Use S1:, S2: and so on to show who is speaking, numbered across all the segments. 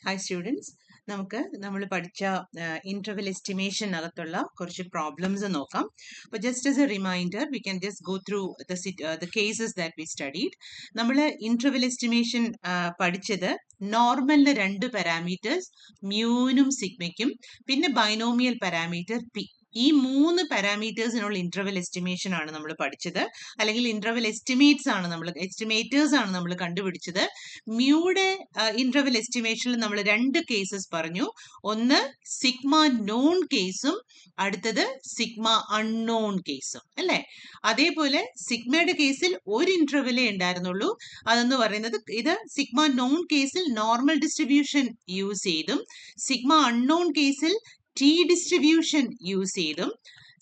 S1: Hi students, നമ്മൾ പഠിച്ച interval estimation അകത്തുള്ള കുറച്ച് പ്രോബ്ലംസ് നോക്കാം. അപ്പോൾ just as a reminder, we can just go through the cases that we studied. നമ്മൾ interval estimation പഠിച്ചത് നോർമലിന് രണ്ട് പാരാമീറ്റേഴ്സ് മ്യൂനും സിഗ്മയ്ക്കും പിന്നെ ബൈനോമിയൽ പാരാമീറ്റർ പി, ഈ മൂന്ന് പാരാമീറ്റേഴ്സിനുള്ള ഇന്റർവൽ എസ്റ്റിമേഷൻ ആണ് നമ്മൾ പഠിച്ചത്. അല്ലെങ്കിൽ ഇന്റർവൽ എസ്റ്റിമേറ്റ്സ് ആണ് എസ്റ്റിമേറ്റേഴ്സ് ആണ് നമ്മൾ കണ്ടുപിടിച്ചത്. മ്യൂയുടെ ഇന്റർവൽ എസ്റ്റിമേഷനിൽ നമ്മൾ രണ്ട് കേസസ് പറഞ്ഞു. ഒന്ന് സിഗ്മ നോൺ കേസും അടുത്തത് സിഗ്മ അൺനോൺ കേസും അല്ലേ. അതേപോലെ സിഗ്മയുടെ കേസിൽ ഒരു ഇന്റർവെലേ ഉണ്ടായിരുന്നുള്ളൂ. അതെന്ന് പറയുന്നത് ഇത് സിഗ്മ നോൺ കേസിൽ നോർമൽ ഡിസ്ട്രിബ്യൂഷൻ യൂസ് ചെയ്തും സിഗ്മ അൺനോൺ കേസിൽ ടി ഡിസ്ട്രിബ്യൂഷൻ യൂസ് ചെയ്തും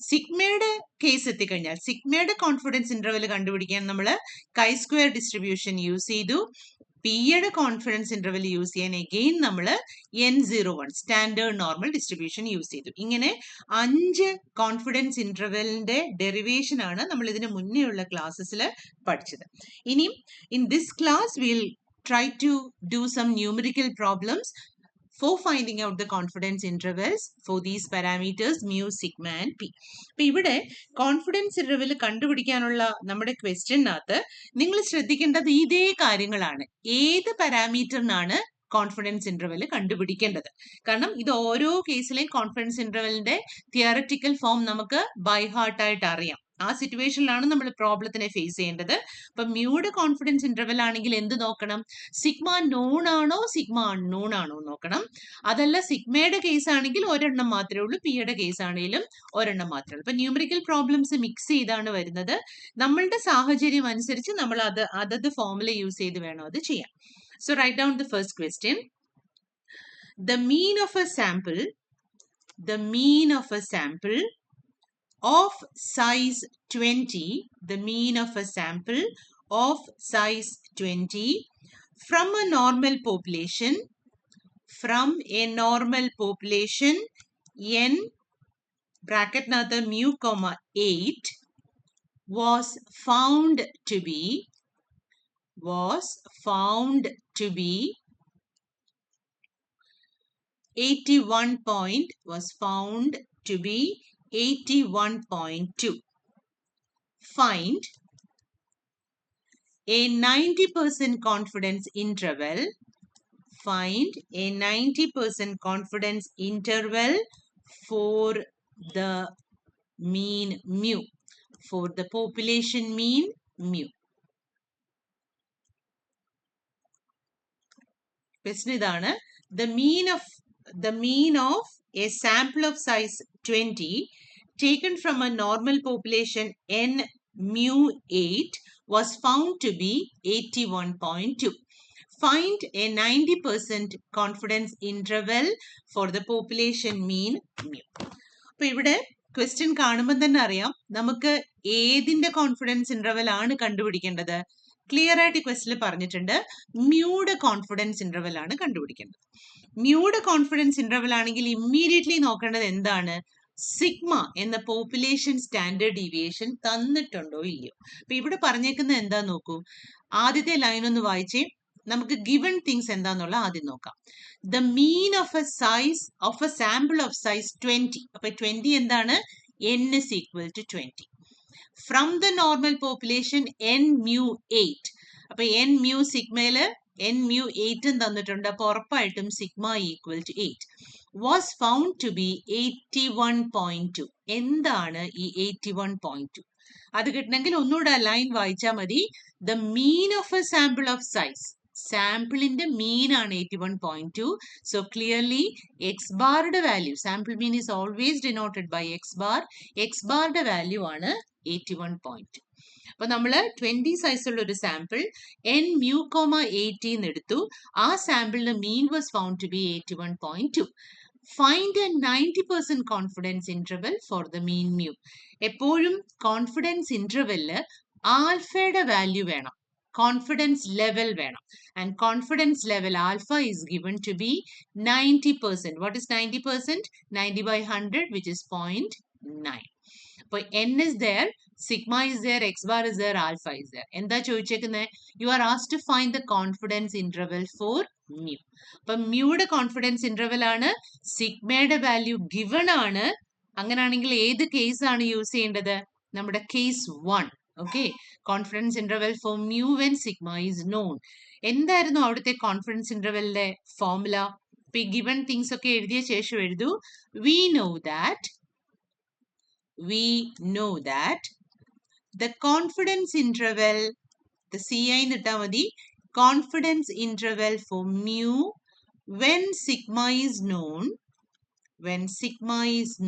S1: സിഗ്മയുടെ കേസ് എത്തിക്കഴിഞ്ഞാൽ സിഗ്മയുടെ കോൺഫിഡൻസ് ഇന്റർവെൽ കണ്ടുപിടിക്കാൻ നമ്മൾ കൈ സ്ക്വയർ ഡിസ്ട്രിബ്യൂഷൻ യൂസ് ചെയ്തു. പിയുടെ കോൺഫിഡൻസ് ഇന്റർവെൽ യൂസ് ചെയ്യാൻ എഗെയിൻ നമ്മൾ N01 standard normal distribution use ചെയ്തു. ഇങ്ങനെ 5 കോൺഫിഡൻസ് ഇന്റർവെലിന്റെ ഡെറിവേഷൻ ആണ് നമ്മൾ ഇതിന് മുന്നേ ഉള്ള ക്ലാസ്സസിൽ പഠിച്ചത്. ഇനിയും in this class will try to do some numerical problems for finding out the confidence intervals for these parameters mu, sigma and p. അപ്പോൾ ഇവിടെ കോൺഫിഡൻസ് ഇന്റർവെൽ കണ്ടുപിടിക്കാനുള്ള നമ്മുടെ ക്വസ്റ്റ്യനകത്ത് നിങ്ങൾ ശ്രദ്ധിക്കേണ്ടത് ഇതേ കാര്യങ്ങളാണ്. ഏത് പാരാമീറ്ററിനാണ് കോൺഫിഡൻസ് ഇന്റർവെൽ കണ്ടുപിടിക്കേണ്ടത്? കാരണം ഇത് ഓരോ കേസിലെയും കോൺഫിഡൻസ് ഇന്റർവെലിന്റെ തിയററ്റിക്കൽ ഫോം നമുക്ക് ബൈ ഹാർട്ട് ആയിട്ട് അറിയാം. ആ സിറ്റുവേഷനിലാണ് നമ്മൾ പ്രോബ്ലത്തിനെ ഫേസ് ചെയ്യേണ്ടത്. അപ്പൊ മ്യൂയുടെ കോൺഫിഡൻസ് ഇന്റർവെൽ ആണെങ്കിൽ എന്ത് നോക്കണം? സിഗ്മ നോൺ ആണോ സിഗ്മ അൺനോൺ ആണോ നോക്കണം. അതല്ല സിഗ്മയുടെ കേസ് ആണെങ്കിൽ ഒരെണ്ണം മാത്രമേ ഉള്ളൂ, പിയുടെ കേസ് ആണെങ്കിലും ഒരെണ്ണം മാത്രമേ ഉള്ളൂ. അപ്പൊ ന്യൂമറിക്കൽ പ്രോബ്ലംസ് മിക്സ് ചെയ്താണ് വരുന്നത്. നമ്മളുടെ സാഹചര്യം അനുസരിച്ച് നമ്മൾ അതത് ഫോമുല യൂസ് ചെയ്ത് വേണം അത് ചെയ്യാൻ. So write down the first question. The mean of a sample of size 20, the mean of a sample of size 20 from a normal population n bracket natha mu comma 8 was found to be 81.2. Find a 90% confidence interval. Find a 90% confidence interval for the mean mu, for the population mean mu. Question idana, the mean of a sample of size 20 taken from a normal population n mu 8 was found to be 81.2. Find a 90% confidence interval for the population mean mu. അപ്പോൾ ഇവിടെ question കാണുമ്പോൾ തന്നെ അറിയാം നമുക്ക് ഏതിന്റെ confidence interval ആണ് കണ്ടുപിടിക്കേണ്ടത്. Clear ആയിട്ട് ക്വസ്റ്റിൽ പറഞ്ഞിട്ടുണ്ട്, മ്യൂയുടെ കോൺഫിഡൻസ് ഇന്റർവെൽ ആണ് കണ്ടുപിടിക്കേണ്ടത്. മ്യൂയുടെ കോൺഫിഡൻസ് ഇന്റർവെൽ ആണെങ്കിൽ ഇമ്മീഡിയറ്റ്ലി നോക്കേണ്ടത് എന്താണ്? സിഗ്മ എന്ന പോപ്പുലേഷൻ സ്റ്റാൻഡേർഡ് ഡീവിയേഷൻ തന്നിട്ടുണ്ടോ ഇല്ലയോ. അപ്പൊ ഇവിടെ പറഞ്ഞേക്കുന്നത് എന്താ നോക്കൂ. ആദ്യത്തെ ലൈൻ ഒന്ന് വായിച്ചേ. നമുക്ക് ഗിവൺ തിങ്സ് എന്താന്നുള്ള ആദ്യം നോക്കാം. The mean of a sample of size 20. അപ്പൊ 20 എന്താണ്? n is equal to 20. From the normal population n mu 8. അപ്പൊ n mu സിഗ്മയില് n mu 8 തന്നിട്ടുണ്ട്. അപ്പൊ ഉറപ്പായിട്ടും sigma equal to 8. Was found to be 81.2. എന്താണ് ഈ 81.2? അത് കിട്ടണമെങ്കിൽ ഒന്നുകൂടെ ലൈൻ വായിച്ചാൽ മതി. The mean of a sample of size, സാമ്പിളിന്റെ മീൻ ആണ് 81.2. സോ ക്ലിയർലി എക്സ് ബാറുടെ value, sample mean is always denoted by x bar. X ബാറുടെ വാല്യൂ ആണ് 81.2. അപ്പൊ നമ്മൾ 20 സൈസുള്ള ഒരു സാമ്പിൾ n mu 18 എടുത്തു. ആ സാമ്പിളിന്റെ mean was found to be 81.2. Find a 90% confidence interval for the mean mu. എപ്പോഴും കോൺഫിഡൻസ് ഇന്റർവെല്ല് ആൽഫയുടെ വാല്യൂ വേണം, കോൺഫിഡൻസ് ലെവൽ വേണം. And confidence level alpha is given to be 90%. What is 90%? 90 by 100 which is 0.9. അപ്പോൾ n is there, sigma is there, x bar is there, alpha is there. എന്താ ചോദിച്ചേക്കുന്നത്? You are asked to find the confidence interval for mu. അപ്പൊ മ്യൂയുടെ confidence interval ആണ്, സിഗ്മയുടെ value given ആണ്. അങ്ങനെയാണെങ്കിൽ ഏത് case ആണ് use ചെയ്യേണ്ടത്? നമ്മുടെ case 1. Okay, confidence interval for mu when sigma is known. എന്തായിരുന്നു അവിടുത്തെ കോൺഫിഡൻസ് ഇന്റർവെലിന്റെ ഫോർമുല? ഇപ്പൊ ഈ ഗിവൺ തിങ്സ് ഒക്കെ എഴുതിയ ശേഷം എഴുതൂ. We know that the confidence interval, the CI നിട്ടാ മതി, confidence interval for mu when sigma is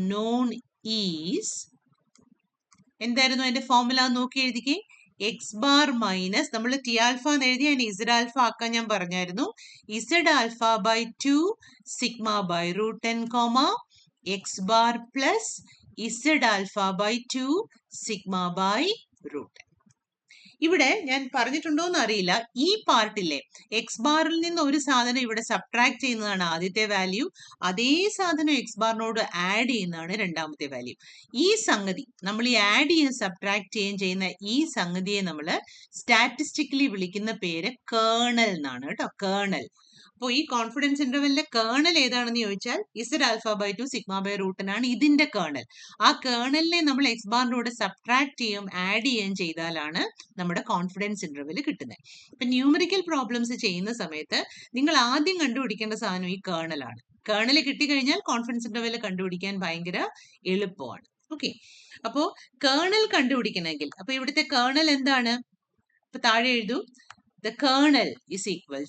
S1: known is, എന്തായിരുന്നു അതിന്റെ ഫോർമുല നോക്കി എഴുതിക്കേ. എക്സ് ബാർ മൈനസ്, നമ്മൾ ടി ആൽഫ എന്ന് എഴുതി അതിന് ഇസഡ് ആൽഫ ആക്കാൻ ഞാൻ പറഞ്ഞായിരുന്നു. Z alpha by 2 sigma by root 10, x bar plus Z alpha by 2 sigma by root. ഇവിടെ ഞാൻ പറഞ്ഞിട്ടുണ്ടോ എന്ന് അറിയില്ല, ഈ പാർട്ടിലെ എക്സ് ബാറിൽ നിന്ന് ഒരു സാധനം ഇവിടെ സബ്ട്രാക്ട് ചെയ്യുന്നതാണ് ആദ്യത്തെ വാല്യൂ, അതേ സാധനം എക്സ് ബാറിനോട് ആഡ് ചെയ്യുന്നതാണ് രണ്ടാമത്തെ വാല്യൂ. ഈ സംഗതി നമ്മൾ ഈ ആഡ് ചെയ്യും സബ്ട്രാക്ട് ചെയ്യുന്ന ഈ സംഗതിയെ നമ്മൾ സ്റ്റാറ്റിസ്റ്റിക്കലി വിളിക്കുന്ന പേര് കേർണൽ എന്നാണ് കേട്ടോ, കേർണൽ. അപ്പോൾ ഈ കോൺഫിഡൻസ് ഇന്റർവെല്ലിന്റെ കേർണൽ ഏതാണെന്ന് ചോദിച്ചാൽ Z alpha by 2 sigma by റൂട്ടിനാണ് ഇതിന്റെ കേർണൽ. ആ കേർണലിനെ നമ്മൾ എക്സ് ബാറിനോട് സബ്ട്രാക്ട് ചെയ്യും ആഡ് ചെയ്യുകയും ചെയ്താലാണ് നമ്മുടെ കോൺഫിഡൻസ് ഇന്റർവെൽ കിട്ടുന്നത്. ഇപ്പൊ ന്യൂമറിക്കൽ പ്രോബ്ലംസ് ചെയ്യുന്ന സമയത്ത് നിങ്ങൾ ആദ്യം കണ്ടുപിടിക്കേണ്ട സാധനം ഈ കേർണലാണ്. കേർണൽ കിട്ടിക്കഴിഞ്ഞാൽ കോൺഫിഡൻസ് ഇന്റർവെൽ കണ്ടുപിടിക്കാൻ ഭയങ്കര എളുപ്പമാണ്. ഓക്കെ, അപ്പോ കേർണൽ കണ്ടുപിടിക്കണമെങ്കിൽ അപ്പൊ ഇവിടുത്തെ കേർണൽ എന്താണ്? അപ്പൊ താഴെ എഴുതൂ, the kernel is equal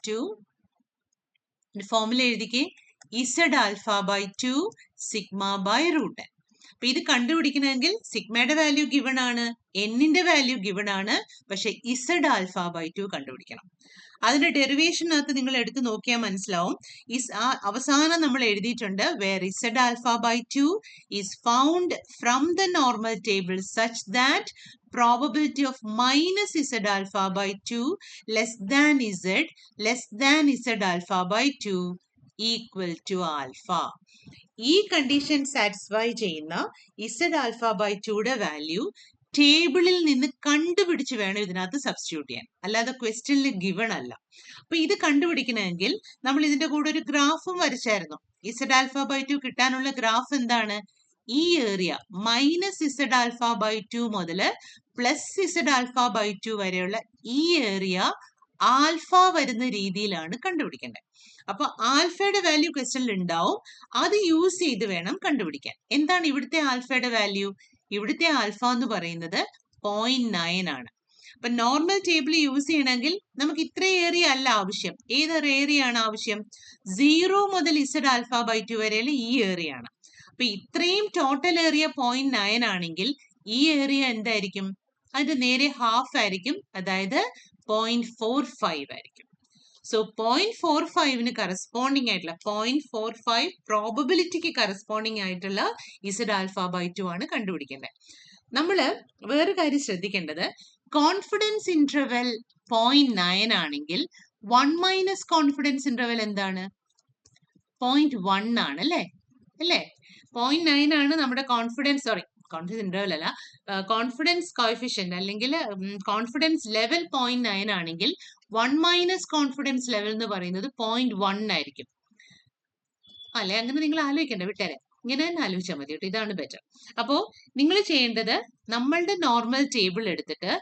S1: to formula എഴുതിക്കേ, Z alpha by 2 sigma by root. അപ്പൊ ഇത് കണ്ടുപിടിക്കണമെങ്കിൽ സിഗ്മയുടെ വാല്യൂ ഗിവൺ ആണ്, എന്നിന്റെ വാല്യൂ ഗിവൺ ആണ്, പക്ഷെ ഇസഡ് ആൽഫ ബൈ 2 കണ്ടുപിടിക്കണം. അതിന്റെ ഡെറിവേഷനകത്ത് നിങ്ങൾ എടുത്ത് നോക്കിയാൽ മനസ്സിലാവും. അവസാനം നമ്മൾ എഴുതിയിട്ടുണ്ട്, where z alpha by 2 is found from the normal table such that probability of minus z alpha by 2 less than z alpha by 2 equal to alpha. ഈ കണ്ടീഷൻ സാറ്റിസ്ഫൈ ചെയ്യുന്ന z alpha by 2യുടെ വാല്യൂ ടേബിളിൽ നിന്ന് കണ്ടുപിടിച്ച് വേണം ഇതിനകത്ത് substitute ചെയ്യാൻ, അല്ലാതെ ക്വസ്റ്റ്യനിൽ ഗിവൺ അല്ല. അപ്പൊ ഇത് കണ്ടുപിടിക്കണമെങ്കിൽ നമ്മൾ ഇതിന്റെ കൂടെ ഒരു ഗ്രാഫും വരച്ചായിരുന്നു. z alpha by 2 കിട്ടാനുള്ള ഗ്രാഫ് എന്താണ്? ഈ area minus z alpha by 2 മുതൽ പ്ലസ് ഇസഡ് ആൽഫ ബൈ 2 വരെയുള്ള ഈ ഏരിയ ആൽഫ വരുന്ന രീതിയിലാണ് കണ്ടുപിടിക്കേണ്ടത്. അപ്പൊ ആൽഫയുടെ വാല്യൂ ക്വസ്റ്റ്യനിൽ ഉണ്ടാവും, അത് യൂസ് ചെയ്ത് വേണം കണ്ടുപിടിക്കാൻ. എന്താണ് ഇവിടുത്തെ ആൽഫയുടെ വാല്യൂ? ഇവിടുത്തെ ആൽഫ എന്ന് പറയുന്നത് 0.9 ആണ്. അപ്പൊ നോർമൽ ടേബിൾ യൂസ് ചെയ്യണമെങ്കിൽ നമുക്ക് ഇത്ര ഏരിയ അല്ല ആവശ്യം. ഏതൊരു ഏരിയ ആണ് ആവശ്യം? 0 മുതൽ ഇസഡ് ആൽഫ ബൈ 2 വരെയുള്ള ഈ ഏരിയ ആണ്. അപ്പൊ ഇത്രയും ടോട്ടൽ ഏരിയ 0.9 ആണെങ്കിൽ ഈ ഏരിയ എന്തായിരിക്കും? അതിന്റെ നേരെ ഹാഫ് ആയിരിക്കും, അതായത് 0.45 ആയിരിക്കും. സോ 0.45ന് കറസ്പോണ്ടിങ് ആയിട്ടുള്ള 0.45 പ്രോബബിലിറ്റിക്ക് കറസ്പോണ്ടിങ് ആയിട്ടുള്ള ഇസഡ് ആൽഫ ബൈ 2 ആണ് കണ്ടുപിടിക്കേണ്ടത്. നമ്മള് വേറെ കാര്യം ശ്രദ്ധിക്കേണ്ടത്, കോൺഫിഡൻസ് ഇന്റർവെൽ 0.9 ആണെങ്കിൽ 1 മൈനസ് കോൺഫിഡൻസ് ഇന്റർവെൽ എന്താണ്? 0.1 ആണ് അല്ലേ? 0.9 ആണ് നമ്മുടെ കോൺഫിഡൻസ് ഇന്റർവെൽ അല്ല, കോൺഫിഡൻസ് കോഎഫിഷ്യന്റ് അല്ലെങ്കിൽ കോൺഫിഡൻസ് ലെവൽ 0.9 ആണെങ്കിൽ 1 മൈനസ് കോൺഫിഡൻസ് ലെവൽ എന്ന് പറയുന്നത് 0.1 ആയിരിക്കും അല്ലെ? അങ്ങനെ നിങ്ങൾ ആലോചിക്കണ്ട, വിട്ടേരെ, ഇങ്ങനെ തന്നെ ആലോചിച്ചാൽ മതി കേട്ടോ, ഇതാണ് ബെറ്റർ. അപ്പോ നിങ്ങൾ ചെയ്യേണ്ടത്, നമ്മളുടെ നോർമൽ ടേബിൾ എടുത്തിട്ട്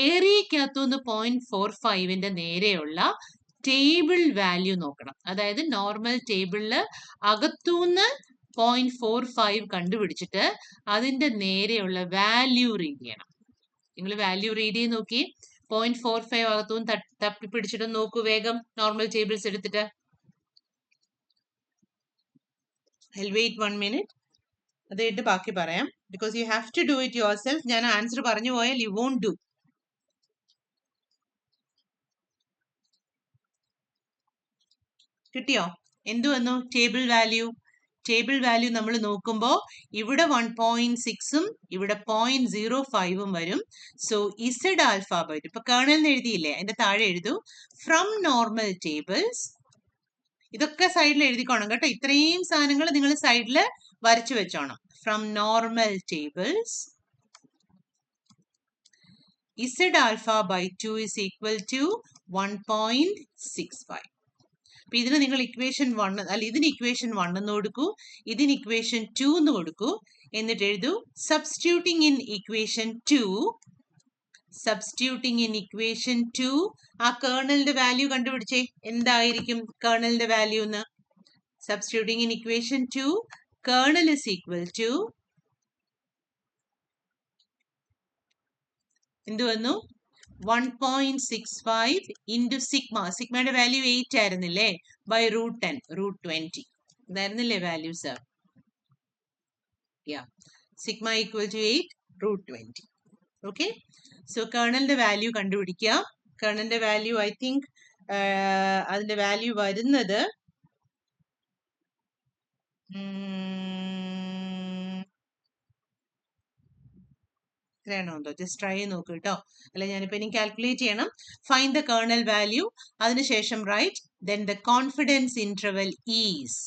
S1: ഏരിയക്കകത്തുനിന്ന് 0.45ന്റെ നേരെയുള്ള ടേബിൾ വാല്യൂ നോക്കണം. അതായത് നോർമൽ ടേബിളില് അകത്തുനിന്ന് 0.45 കണ്ടുപിടിച്ചിട്ട് അതിന്റെ നേരെയുള്ള വാല്യൂ റീഡ് ചെയ്യണം. നിങ്ങൾ വാല്യൂ റീഡ് ചെയ്ത് നോക്കി, 0.45 അകത്തുനിന്ന് തപ്പി പിടിച്ചിട്ട് നോക്കൂ വേഗം നോർമൽ ടേബിൾസ് എടുത്തിട്ട്. I'll wait 1 minute. അത് കഴിഞ്ഞിട്ട് ബാക്കി പറയാം, because you have to do it yourself. ഞാൻ ആൻസർ പറഞ്ഞു പോയാൽ യു വോണ്ട് ഡു. കിട്ടിയോ? എന്തു വന്നു? ടേബിൾ വാല്യൂ നമ്മൾ നോക്കുമ്പോൾ ഇവിടെ 1.6ഉം ഇവിടെ 0.05ഉം വരും. സോ ഇസഡ് ആൽഫ ബൈ 2, ഇപ്പൊ കേർണൽ എഴുതിയില്ലേ, അതിന്റെ താഴെ എഴുതൂ ഫ്രം നോർമൽ ടേബിൾസ്. ഇതൊക്കെ സൈഡിൽ എഴുതിക്കോണം കേട്ടോ, ഇത്രയും സാധനങ്ങൾ നിങ്ങൾ സൈഡിൽ വരച്ചു വെച്ചോണം. From normal tables Z alpha by 2 is equal to 1.65. അപ്പൊ ഇതിന് നിങ്ങൾ ഇക്വേഷൻ 1 അല്ല ഇതിന് ഇക്വേഷൻ 1 എന്ന് കൊടുക്കൂ, ഇതിന് ഇക്വേഷൻ 2 എന്ന് കൊടുക്കൂ, എന്നിട്ട് എഴുതൂ സബ്സ്റ്റിറ്റ്യൂട്ടിംഗ് ഇൻ ഇക്വേഷൻ 2 ആ കേർണലിന്റെ വാല്യൂ കണ്ടുപിടിച്ചേ. എന്തായിരിക്കും കേർണലിന്റെ വാല്യൂ എന്ന്? Substituting in equation 2 kernel is equal to എന്ത് വന്നു? 1.65 into sigma. സിഗ്മയുടെ വാല്യൂ 8 ആയിരുന്നില്ലേ? ബൈ റൂട്ട് 10 റൂട്ട് 20 ഇതായിരുന്നില്ലേ value sir? Sigma equal to 8 root 20. Okay, so കേർണലിന്റെ വാല്യൂ കണ്ടുപിടിക്കുക. കേർണലിന്റെ വാല്യൂ ഐ തിങ്ക് അതിന്റെ വാല്യൂ വരുന്നത് എത്രയാണോ ജസ്റ്റ് ട്രൈ ചെയ്ത് നോക്കൂ കേട്ടോ. അല്ല ഞാനിപ്പോ ഇനി കാൽക്കുലേറ്റ് ചെയ്യണം. ഫൈൻഡ് ദ കേർണൽ വാല്യൂ, അതിനുശേഷം right then the confidence interval is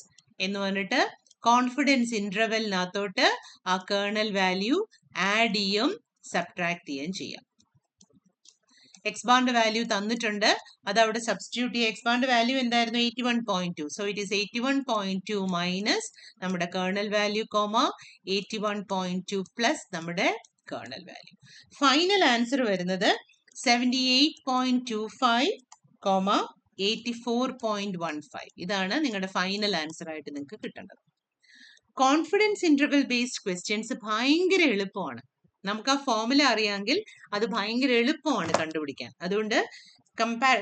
S1: എന്ന് പറഞ്ഞിട്ട് കോൺഫിഡൻസ് ഇന്റർവെലിനകത്തോട്ട് ആ കേർണൽ വാല്യൂ ആഡ് ചെയ്യും സബ്ട്രാക്ട് ചെയ്യുകയും ചെയ്യാം. എക്സ് ബാറിന്റെ വാല്യൂ തന്നിട്ടുണ്ട്, അത് അവിടെ സബ്സ്റ്റിറ്റ്യൂട്ട് ചെയ്യുക. എക്സ് ബാറിന്റെ വാല്യൂ എന്തായിരുന്നു? 81.2. സോ ഇറ്റ് ഈസ് 81.2 മൈനസ് നമ്മുടെ കേർണൽ വാല്യൂ കോമ 81.2 പ്ലസ് നമ്മുടെ കേർണൽ വാല്യൂ. ഫൈനൽ ആൻസർ വരുന്നത് 78.25 കോമ 84.15. ഇതാണ് നിങ്ങളുടെ ഫൈനൽ ആൻസർ ആയിട്ട് നിങ്ങൾക്ക് കിട്ടേണ്ടത്. കോൺഫിഡൻസ് ഇന്റർവെൽ ബേസ്ഡ് ക്വസ്റ്റ്യൻസ് ഭയങ്കര എളുപ്പമാണ്. നമുക്ക് ആ ഫോർമുല അറിയാമെങ്കിൽ അത് ഭയങ്കര എളുപ്പമാണ് കണ്ടുപിടിക്കാൻ. അതുകൊണ്ട്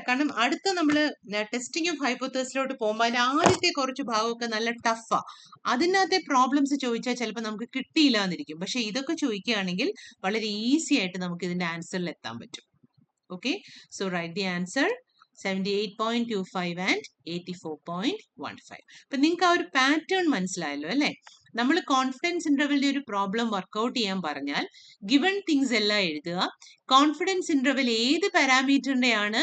S1: കാരണം അടുത്ത നമ്മൾ ടെസ്റ്റിംഗ് ഓഫ് ഹൈപ്പോത്തസിലോട്ട് പോകുമ്പോൾ അതിന്റെ ആദ്യത്തെ കുറച്ച് ഭാഗമൊക്കെ നല്ല ടഫാ. അതിനകത്തെ പ്രോബ്ലംസ് ചോദിച്ചാൽ ചിലപ്പോൾ നമുക്ക് കിട്ടിയില്ല എന്നിരിക്കും. പക്ഷെ ഇതൊക്കെ ചോദിക്കുകയാണെങ്കിൽ വളരെ ഈസി ആയിട്ട് നമുക്ക് ഇതിന്റെ ആൻസറിൽ എത്താൻ പറ്റും. Okay, so write the answer 78.25 and 84.15. അപ്പൊ നിങ്ങൾക്ക് ആ ഒരു പാറ്റേൺ മനസ്സിലായല്ലോ അല്ലെ? നമ്മൾ കോൺഫിഡൻസ് ഇന്റർവെലിന്റെ ഒരു പ്രോബ്ലം വർക്ക്ഔട്ട് ചെയ്യാൻ പറഞ്ഞാൽ ഗിവൺ തിങ്സ് എല്ലാം എഴുതുക. കോൺഫിഡൻസ് ഇന്റർവെൽ ഏത് പാരാമീറ്ററിന്റെ ആണ്,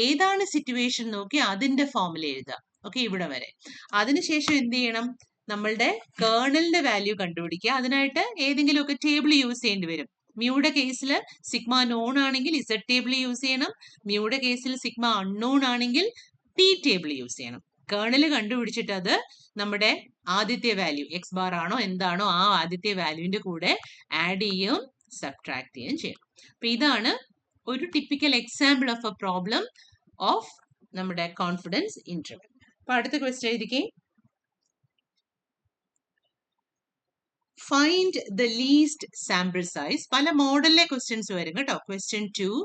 S1: ഏതാണ് സിറ്റുവേഷൻ നോക്കി അതിന്റെ ഫോർമുല എഴുതുക. ഓക്കെ, ഇവിടെ വരെ. അതിനുശേഷം എന്ത് ചെയ്യണം? നമ്മളുടെ കേർണലിന്റെ വാല്യൂ കണ്ടുപിടിക്കുക. അതിനായിട്ട് ഏതെങ്കിലുമൊക്കെ ടേബിൾ യൂസ് ചെയ്യേണ്ടി വരും. മ്യൂയുടെ കേസിൽ സിഗ്മ നോൺ ആണെങ്കിൽ ഇസഡ് ടേബിൾ യൂസ് ചെയ്യണം. മ്യൂയുടെ കേസിൽ സിഗ്മ അൺനോൺ ആണെങ്കിൽ ടി ടേബിൾ യൂസ് ചെയ്യണം. കേർണൽ കണ്ടുപിടിച്ചിട്ട് അത് നമ്മുടെ ആദ്യത്തെ വാല്യൂ എക്സ് ബാർ ആണോ എന്താണോ ആ ആദ്യത്തെ വാല്യൂവിന്റെ കൂടെ ആഡ് ചെയ്യും സബ്ട്രാക്ട് ചെയ്യുകയും ചെയ്യണം. അപ്പൊ ഇതാണ് ഒരു typical example of A problem of നമ്മുടെ കോൺഫിഡൻസ് ഇന്റർവെൽ. അപ്പൊ അടുത്ത question എഴുതിക്കേ. Find the least sample size. പല മോഡലിലെ ക്വസ്റ്റ്യൻസ് വരും കേട്ടോ. Question 2,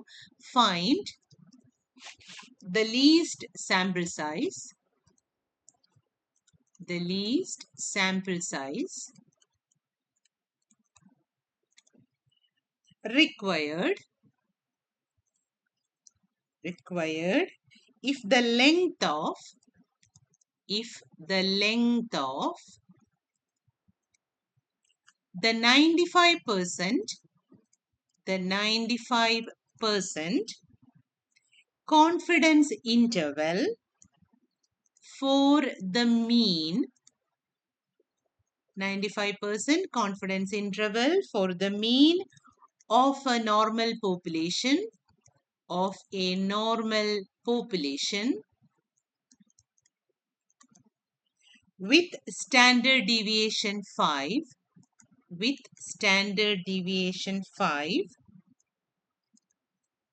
S1: find the least sample size. The least sample size required if the length of the 95% confidence interval for the mean 95% confidence interval for the mean of a normal population with standard deviation 5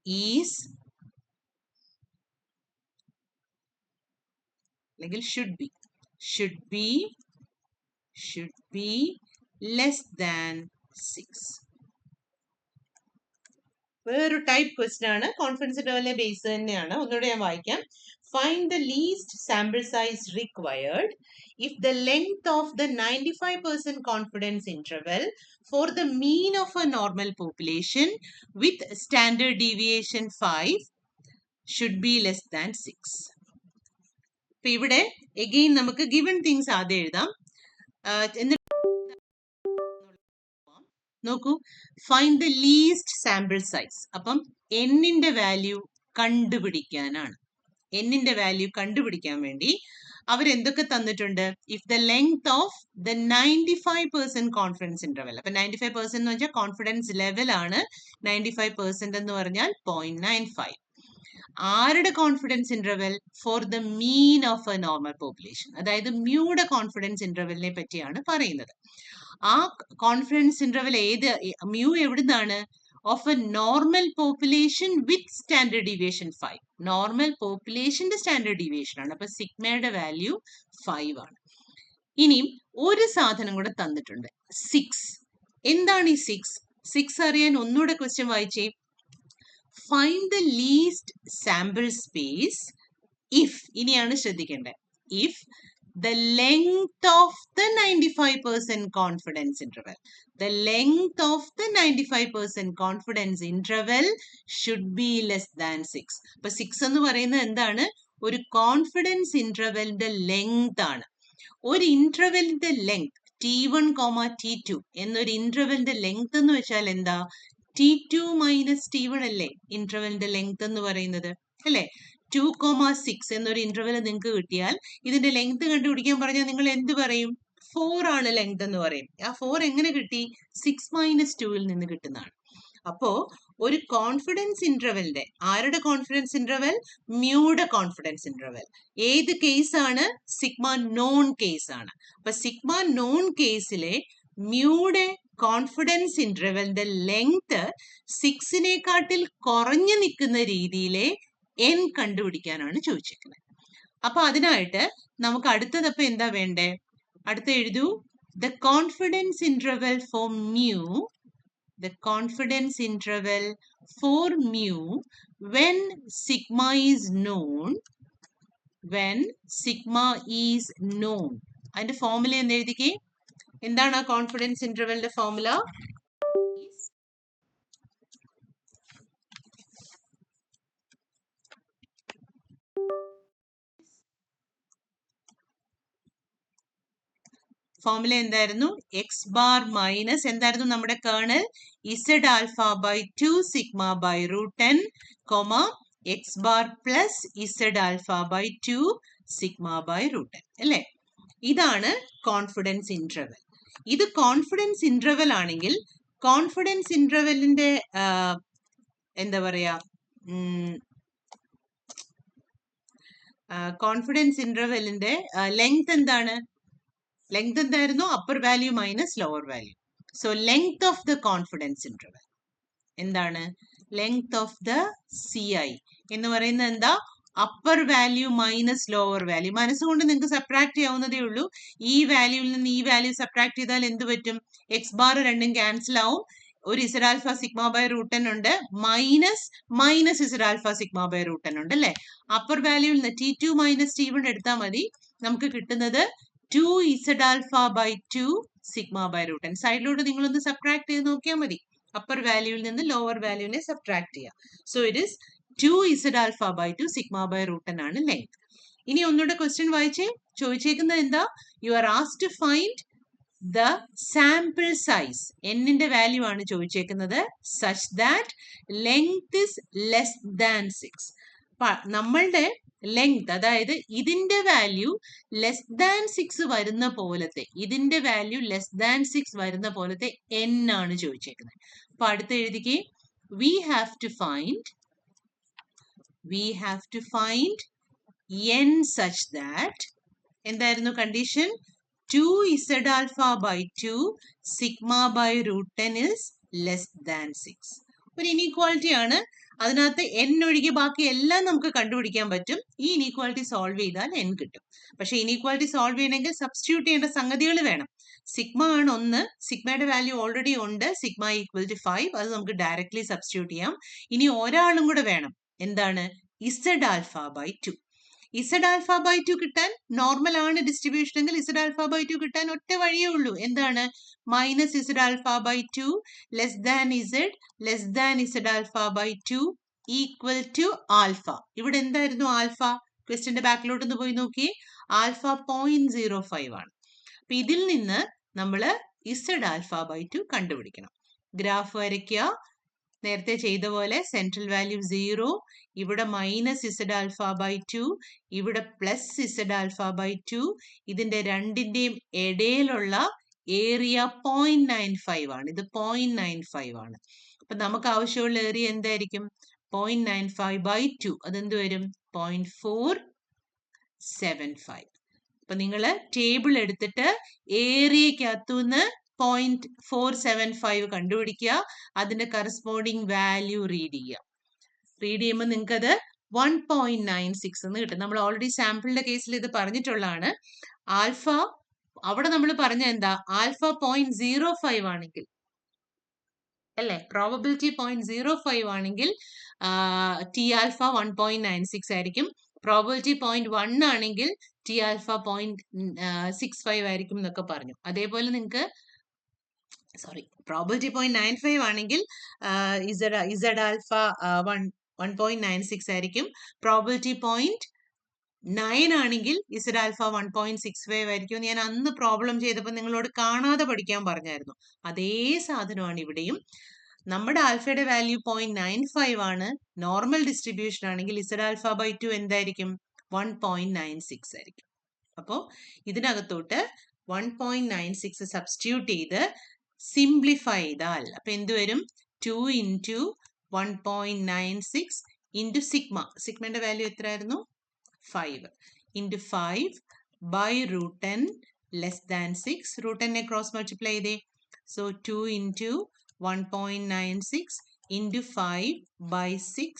S1: is should be less than 6. വേറൊരു type question ആണ്. Confidence ഇന്റർവെലിനെ base തന്നെയാണ്. ഒന്നുകൂടെ ഞാൻ വായിക്കാം. Find the least sample size required if the length of the 95% confidence interval for the mean of a normal population with standard deviation 5 should be less than 6. ഇപ്പൊ ഇവിടെ again നമുക്ക് given things ആദ്യം എഴുതാം. നോക്കൂ, find the least sample size. അപ്പം എന്നിന്റെ value കണ്ടുപിടിക്കാനാണ്. എന്നിന്റെ value കണ്ടുപിടിക്കാൻ വേണ്ടി അവരെന്തൊക്കെ തന്നിട്ടുണ്ട്? If the length of the 95% confidence interval. അപ്പൊ 95% എന്ന് വെച്ചാൽ കോൺഫിഡൻസ് ലെവൽ ആണ്. 95% എന്ന് പറഞ്ഞാൽ 0.95. ആരുടെ confidence interval? For the mean of a normal population. അതായത് മ്യൂയുടെ കോൺഫിഡൻസ് ഇന്റർവെലിനെ പറ്റിയാണ് പറയുന്നത്. ആ കോൺഫിഡൻസ് ഇന്റർവെൽ മ്യൂ എവിടുന്നാണ്? Of a normal population with standard deviation 5. Normal പോപ്പുലേഷന്റെ സ്റ്റാൻഡേർഡ് ഡീവിയേഷൻ ആണ്. അപ്പൊ സിഗ്മയുടെ വാല്യൂ 5 ആണ്. ഇനിയും ഒരു സാധനം കൂടെ തന്നിട്ടുണ്ട്, 6. എന്താണ് ഈ 6? 6 അറിയാൻ ഒന്നുകൂടെ ക്വസ്റ്റ്യൻ വായിച്ചേ. Find the least sample space if, ഇനിയാണ് ശ്രദ്ധിക്കേണ്ടത്, if the length of the 95% confidence interval. The length of the 95% confidence interval should be less than 6. അപ്പൊ 6 എന്ന് പറയുന്നത് എന്താണ്? ഒരു കോൺഫിഡൻസ് ഇന്റർവെലിന്റെ ലെങ്ത് ആണ്. ഒരു ഇന്റർവെലിന്റെ ലെങ്ത് T1, T2 എന്നൊരു ഇന്റർവെലിന്റെ ലെങ്ത് എന്ന് വെച്ചാൽ എന്താ? T2 മൈനസ് T1 അല്ലേ ഇന്റർവെലിന്റെ ലെങ്ത് എന്ന് പറയുന്നത്, അല്ലേ? 2,6 എന്നൊരു ഇന്റർവെൽ നിങ്ങൾക്ക് കിട്ടിയാൽ ഇതിന്റെ ലെങ്ത് കണ്ടുപിടിക്കാൻ പറഞ്ഞാൽ നിങ്ങൾ എന്ത് പറയും? 4 ആണ് ലെങ്ത് എന്ന് പറയും. ആ 4 എങ്ങനെ കിട്ടി? 6 മൈനസ് 2ൽ നിന്ന് കിട്ടുന്നതാണ്. അപ്പോ ഒരു കോൺഫിഡൻസ് ഇന്റർവെലിന്റെ, ആരുടെ കോൺഫിഡൻസ് ഇന്റർവെൽ? മ്യൂയുടെ കോൺഫിഡൻസ് ഇന്റർവെൽ. ഏത് കേസ് ആണ്? സിഗ്മ നോൺ കേസ് ആണ്. അപ്പൊ സിഗ്മ നോൺ കേസിലെ മ്യൂയുടെ കോൺഫിഡൻസ് ഇന്റർവെലിന്റെ ലെങ്ത് 6നേക്കാട്ടിൽ കുറഞ്ഞു നിൽക്കുന്ന രീതിയിലെ n കണ്ടുപിടിക്കാനാണ് ചോദിച്ചിരിക്കുന്നത്. അപ്പൊ അതിനായിട്ട് നമുക്ക് അടുത്തതപ്പോ എന്താ വേണ്ടേ? അടുത്ത എഴുതൂ. The confidence interval for mu, the confidence interval for mu when sigma is known, when sigma is known. അതിന്റെ ഫോർമുല എന്ന് എഴുതിക്കേ. എന്താണ് ആ കോൺഫിഡൻസ് ഇന്റർവെലിന്റെ ഫോർമുല? ഫോർമുല എന്തായിരുന്നു? എക്സ് ബാർ മൈനസ് എന്തായിരുന്നു നമ്മുടെ kernel? Z alpha by 2 sigma by root 10, x bar plus Z alpha by 2 sigma by root 10, അല്ലേ? ഇതാണ് കോൺഫിഡൻസ് ഇന്റർവെൽ. ഇത് കോൺഫിഡൻസ് ഇന്റർവെൽ ആണെങ്കിൽ കോൺഫിഡൻസ് ഇന്റർവെലിന്റെ എന്താ പറയാ, കോൺഫിഡൻസ് ഇന്റർവെലിന്റെ ലെങ്ത് എന്താണ്? ലെങ്ത് എന്തായിരുന്നു? Upper value minus lower value. So length of the confidence interval എന്താണ്? ലെങ്ത് ഓഫ് ദ CI എന്ന് പറയുന്നത് എന്താ? Upper value minus lower value. മനസ്സുകൊണ്ട് നിങ്ങൾക്ക് സബ്ട്രാക്ട് ചെയ്യാവുന്നതേ ഉള്ളൂ. ഈ വാല്യൂവിൽ നിന്ന് ഈ വാല്യൂ സബ്ട്രാക്ട് ചെയ്താൽ എന്ത് പറ്റും? എക്സ് ബാർ രണ്ടും ക്യാൻസൽ ആവും. ഒരു z alpha sigma by root 10 ഉണ്ട്, minus z alpha sigma by root 10 ഉണ്ട്, അല്ലേ? അപ്പർ വാല്യൂവിൽ നിന്ന് T2 മൈനസ് T1 എടുത്താൽ മതി. നമുക്ക് കിട്ടുന്നത് 2 Z alpha by 2 sigma by root 10. സൈഡിലോട്ട് നിങ്ങളൊന്ന് സബ്ട്രാക്ട് ചെയ്ത് നോക്കിയാൽ മതി. അപ്പർ വാല്യൂവിൽ നിന്ന് ലോവർ വാല്യൂവിനെ സബ്ട്രാക്ട് ചെയ്യാം. So it is 2 Z alpha by 2 sigma by root 10 ആണ് ലെങ്ത്. ഇനി ഒന്നുകൂടെ ക്വസ്റ്റ്യൻ വായിച്ചേ. ചോദിച്ചേക്കുന്നത് എന്താ? You are asked to find the sample size. എന്നിന്റെ വാല്യൂ ആണ് ചോദിച്ചേക്കുന്നത്. Such that length is less than 6. നമ്മളുടെ ലെങ്ത്, അതായത് ഇതിന്റെ വാല്യൂ ലെസ് ദാൻ 6 വരുന്ന പോലത്തെ, ഇതിന്റെ വാല്യൂ ലെസ് ദാൻ 6 വരുന്ന പോലത്തെ n ആണ് ചോദിച്ചേക്കുന്നത്. അപ്പൊ അടുത്ത് എഴുതിക്കേ. we have to find n such that, എന്തായിരുന്നു condition? 2 Z alpha by 2 sigma by root 10 is less than 6. ഒരു ഇനീക്വാളിറ്റി ആണ്. അതിനകത്ത് n ഒഴികെ ബാക്കി എല്ലാം നമുക്ക് കണ്ടുപിടിക്കാൻ പറ്റും. ഈ ഇനീക്വാളിറ്റി സോൾവ് ചെയ്താൽ n കിട്ടും. പക്ഷെ ഇനീക്വാളിറ്റി സോൾവ് ചെയ്യണമെങ്കിൽ സബ്സ്റ്റിറ്റ്യൂട്ട് ചെയ്യേണ്ട സംഗതികൾ വേണം. സിഗ്മ ആണ് 1, സിഗ്മയുടെ വാല്യൂ ഓൾറെഡി ഉണ്ട്, സിഗ്മ ഈക്വൽ ടു 5. അത് നമുക്ക് ഡയറക്ട്ലി സബ്സ്റ്റിറ്റ്യൂട്ട് ചെയ്യാം. ഇനി ഒരാളും കൂടെ വേണം. എന്താണ്? Z alpha by 2. Z alpha by 2 കിട്ടാൻ, നോർമൽ ആണ് ഡിസ്ട്രിബ്യൂഷൻ എങ്കിൽ ഇസഡ് ആൽഫ ബൈ 2 കിട്ടാൻ ഒറ്റ വഴിയേ ഉള്ളൂ. എന്താണ്? Minus z alpha by 2 less than z alpha by 2 equal to alpha. ഇവിടെ എന്തായിരുന്നു ആൽഫ? ക്വസ്റ്റ്യന്റെ ബാക്കിലോട്ട് ഒന്ന് പോയി നോക്കി. ആൽഫ 0.05 ആണ്. അപ്പൊ ഇതിൽ നിന്ന് നമ്മൾ ഇസഡ് ആൽഫ ബൈ 2 കണ്ടുപിടിക്കണം. ഗ്രാഫ് വരയ്ക്കുക. നേരത്തെ ചെയ്ത പോലെ സെൻട്രൽ വാല്യൂ 0, ഇവിടെ മൈനസ് ഇസഡ് ആൽഫ ബൈ 2, ഇവിടെ പ്ലസ് ഇസഡ് ആൽഫ ബൈ 2. ഇതിന്റെ രണ്ടിന്റെയും ഇടയിലുള്ള ഏരിയ 0.95 ആണ്. ഇത് 0.95 ആണ്. അപ്പൊ നമുക്ക് ആവശ്യമുള്ള ഏരിയ എന്തായിരിക്കും? 0.95 ബൈ 2. അതെന്ത് വരും? 0.475. അപ്പൊ നിങ്ങൾ ടേബിൾ എടുത്തിട്ട് ഏരിയക്കകത്തുനിന്ന് 0.475 കണ്ടുപിടിക്കുക. അതിന്റെ കറസ്പോണ്ടിങ് വാല്യൂ റീഡ് ചെയ്യുക. റീഡ് ചെയ്യുമ്പോൾ നിങ്ങൾക്ക് അത് 1.96 എന്ന് കിട്ടും. നമ്മൾ ഓൾറെഡി സാമ്പിളിന്റെ കേസിൽ ഇത് പറഞ്ഞിട്ടുള്ളതാണ്. ആൽഫ അവിടെ നമ്മൾ പറഞ്ഞ എന്താ? ആൽഫ 0.05 ആണെങ്കിൽ അല്ലേ, പ്രോബബിലിറ്റി 0.05 ആണെങ്കിൽ ടി ആൽഫ 1.96 ആയിരിക്കും. പ്രോബബിലിറ്റി 0.1 ആണെങ്കിൽ ടി ആൽഫ 0.65 ആയിരിക്കും എന്നൊക്കെ പറഞ്ഞു. അതേപോലെ നിങ്ങൾക്ക് പ്രോബബിലിറ്റി 0.95 ആണെങ്കിൽ ഇസഡ് ആൽഫ 1.96 ആയിരിക്കും. പ്രോബബിലിറ്റി 0.9 ആണെങ്കിൽ ഇസഡ് ആൽഫ 1.65 ആയിരിക്കും. ഞാൻ അന്ന് പ്രോബ്ലം ചെയ്തപ്പോൾ നിങ്ങളോട് കാണാതെ പഠിക്കാൻ പറഞ്ഞായിരുന്നു. അതേ സാധനമാണ് ഇവിടെയും. നമ്മുടെ ആൽഫയുടെ വാല്യൂ 0.95 ആണ്. നോർമൽ ഡിസ്ട്രിബ്യൂഷൻ ആണെങ്കിൽ ഇസഡ് ആൽഫ ബൈ 2 എന്തായിരിക്കും? 1.96 ആയിരിക്കും. അപ്പോൾ ഇതിനകത്തോട്ട് 1.96 സബ്സ്റ്റിറ്റ്യൂട്ട് ചെയ്ത് സിംപ്ലിഫൈ ചെയ്താൽ അപ്പൊ എന്ത് വരും? 2 into 1.96 into സിഗ്മ. സിഗ്മയുടെ വാല്യൂ എത്രയായിരുന്നു? 5 into 5 by root 10 less than 6. root 10 cross multiply ചെയ്തേ. So 2 into 1.96 into 5 by 6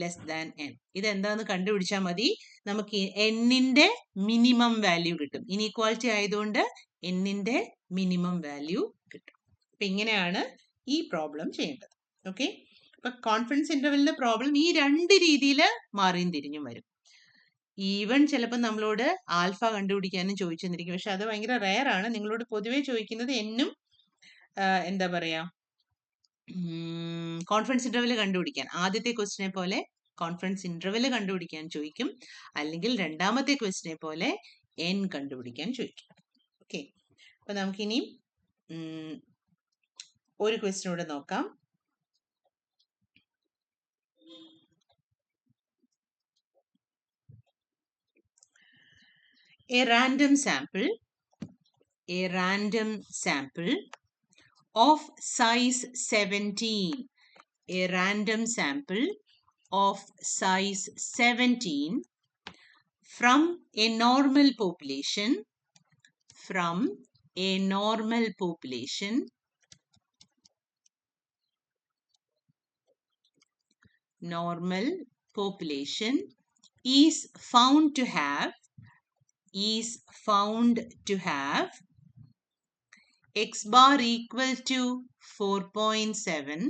S1: less than n. ഇതെന്താന്ന് കണ്ടുപിടിച്ചാൽ മതി. നമുക്ക് എന്നിന്റെ മിനിമം വാല്യൂ കിട്ടും. ഇനീക്വാളിറ്റി ആയതുകൊണ്ട് എന്നിന്റെ മിനിമം വാല്യൂ കിട്ടും. അപ്പൊ ഇങ്ങനെയാണ് ഈ പ്രോബ്ലം ചെയ്യേണ്ടത്. ഓക്കെ, അപ്പൊ കോൺഫിഡൻസ് ഇന്റർവെല്ലിന്റെ പ്രോബ്ലം ഈ രണ്ട് രീതിയിൽ മാറിയും തിരിഞ്ഞും വരും. ഈവൻ ചിലപ്പോൾ നമ്മളോട് ആൽഫ കണ്ടുപിടിക്കാനും ചോദിച്ചു തന്നിരിക്കും. പക്ഷെ അത് ഭയങ്കര റെയർ ആണ്. നിങ്ങളോട് പൊതുവെ ചോദിക്കുന്നത് എന്നും എന്താ പറയാ, കോൺഫിഡൻസ് ഇന്റർവെൽ കണ്ടുപിടിക്കാൻ ആദ്യത്തെ ക്വസ്റ്റിനെ പോലെ കോൺഫിഡൻസ് ഇന്റർവെൽ കണ്ടുപിടിക്കാൻ ചോദിക്കും. അല്ലെങ്കിൽ രണ്ടാമത്തെ ക്വസ്റ്റിനെ പോലെ എൻ കണ്ടുപിടിക്കാൻ ചോദിക്കും. ഓക്കെ, അപ്പൊ നമുക്കിനി ഒരു ക്വസ്റ്റ്യൻ കൂടെ നോക്കാം. A random sample of size 17. A random sample of size 17 from a normal population. Normal population is found to have x bar equal to 4.7,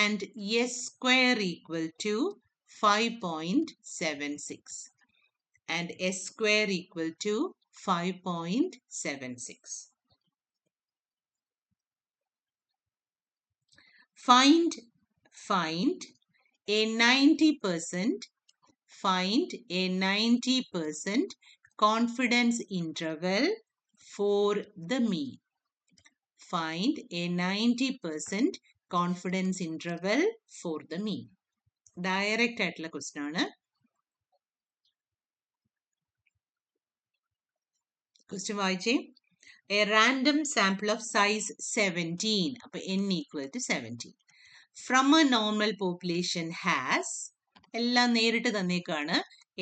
S1: and s square equal to 5.76, and s square equal to 5.76. Find a 90% confidence interval for the mean. Find a 90% confidence interval for the mean. Direct ആയിട്ടുള്ള question ആണ്. Question വായിച്ചേ. A random sample of size 17. അപ്പൊ n equal to 17. From a normal population has, എല്ലാം നേരിട്ട് തന്നേക്കാണ്,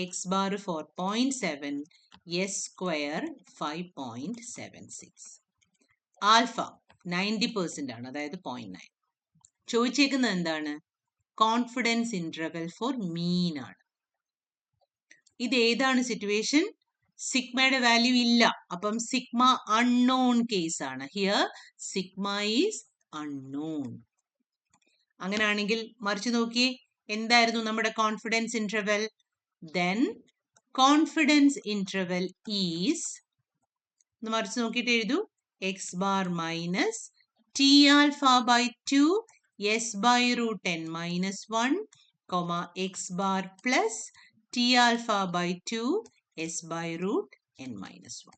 S1: x bar 4.7, s square 5.76. Alpha 90% ആണ്, അതായത് 0.9. ചോദിച്ചേക്കുന്നത് എന്താണ്? Confidence interval four മീൻ ആണ്. ഇത് ഏതാണ് സിറ്റുവേഷൻ? സിഗ്മയുടെ വാല്യൂ ഇല്ല. അപ്പം സിഗ്മ അൺനോൺ കേസ് ആണ്. Here sigma is unknown. അങ്ങനെയാണെങ്കിൽ മറിച്ച് നോക്കിയേ, എന്തായിരുന്നു നമ്മുടെ confidence interval? Then confidence interval is, മറിച്ച് നോക്കിയിട്ട് എഴുതൂ, X bar minus T alpha by 2 S by root n minus 1, X bar plus T alpha by 2 s by root n minus 1.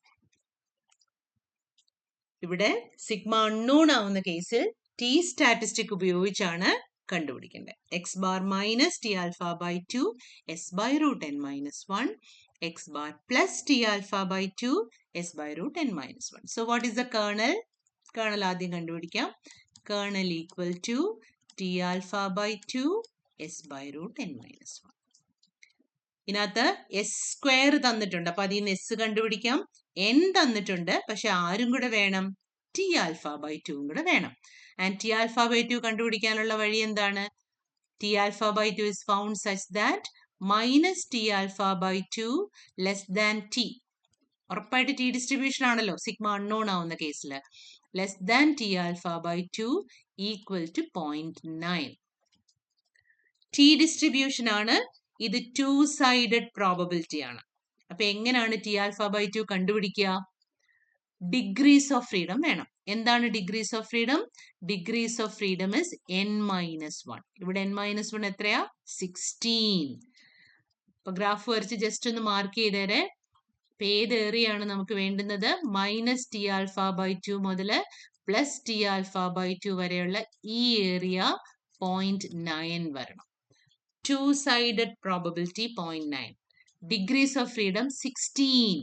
S1: ഇവിടെ sigma unknown ആവുന്ന കേസിൽ ടി സ്റ്റാറ്റിസ്റ്റിക് ഉപയോഗിച്ചാണ് കണ്ടുപിടിക്കേണ്ടത്. X bar minus T alpha by 2 S by root n minus 1 X bar plus T alpha by 2 S by root n minus 1. So what is the kernel? Kernel ആദ്യം കണ്ടുപിടിക്കാം. Kernel equal to t alpha by 2 S by root n minus 1. ഇതിനകത്ത് S square തന്നിട്ടുണ്ട്, അപ്പൊ അതിൽ നിന്ന് S കണ്ടുപിടിക്കാം. N തന്നിട്ടുണ്ട്, പക്ഷെ ആരും കൂടെ വേണം? ടി ആൽഫ ബൈ 2 കൂടെ വേണം. ആൻഡ് ടി ആൽഫ ബൈ 2 കണ്ടുപിടിക്കാനുള്ള വഴി എന്താണ്? T alpha by 2 is found such that minus T alpha by 2 less than t. ഉറപ്പായിട്ട് ടി ഡിസ്ട്രിബ്യൂഷൻ ആണല്ലോ സിഗ്മ അൺനോൺ ആവുന്ന കേസിൽ. Less than t alpha by 2 equal to 0.9. T distribution ആണ്. ഇത് 2-sided probability ആണ്. അപ്പൊ എങ്ങനെയാണ് ടി ആൽഫ ബൈ 2 കണ്ടുപിടിക്കുക? ഡിഗ്രീസ് ഓഫ് ഫ്രീഡം വേണം. എന്താണ് degrees of freedom? Degrees of freedom is n-1. ഇവിടെ n-1 എത്രയാ? 16. അപ്പൊ ഗ്രാഫ് വരച്ച് ജസ്റ്റ് ഒന്ന് മാർക്ക് ചെയ്തേരെ. അപ്പൊ ഏത് ഏറിയാണ് നമുക്ക് വേണ്ടുന്നത്? മൈനസ് ടി ആൽഫ ബൈ 2 മുതൽ പ്ലസ് ടി ആൽഫ ബൈ 2 വരെയുള്ള ഈ ഏരിയ 0.9 വരണം. 2-sided probability 0.9. Degrees of freedom 16.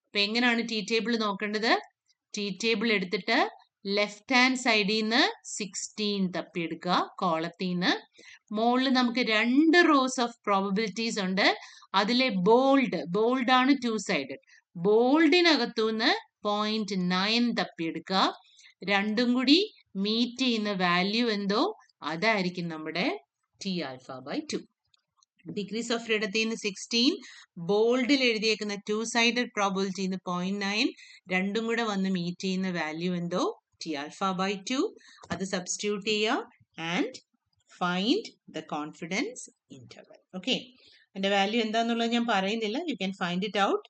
S1: അപ്പൊ എങ്ങനെയാണ് ടി ടേബിൾ നോക്കേണ്ടത്? ടി ടേബിൾ എടുത്തിട്ട് ലെഫ്റ്റ് ഹാൻഡ് സൈഡിൽ നിന്ന് 16 തപ്പിയെടുക്കുക കോളത്തിൽ നിന്ന്. മുകളിൽ നമുക്ക് 2 റോസ് ഓഫ് പ്രോബബിലിറ്റീസ് ഉണ്ട്. അതിലെ ബോൾഡ് ആണ് 2-sided. ബോൾഡിനകത്തുനിന്ന് 0.9 തപ്പിയെടുക്കുക. രണ്ടും കൂടി മീറ്റ് ചെയ്യുന്ന വാല്യൂ എന്തോ അതായിരിക്കും നമ്മുടെ T alpha by 2. Degrees of ഫ്രീഡത്തിൽ നിന്ന് 16, ബോൾഡിൽ എഴുതിയേക്കുന്ന 2-sided പ്രോബബിലിറ്റി 0.9, രണ്ടും കൂടെ വന്ന് മീറ്റ് ചെയ്യുന്ന വാല്യൂ എന്തോ ടി ആൽഫ ബൈ 2. അത് സബ്സ്റ്റിറ്റ്യൂട്ട് ചെയ്യുക and find the confidence interval. Okay, അതിന്റെ വാല്യൂ എന്താന്നുള്ളത് ഞാൻ പറയുന്നില്ല. You can find it out.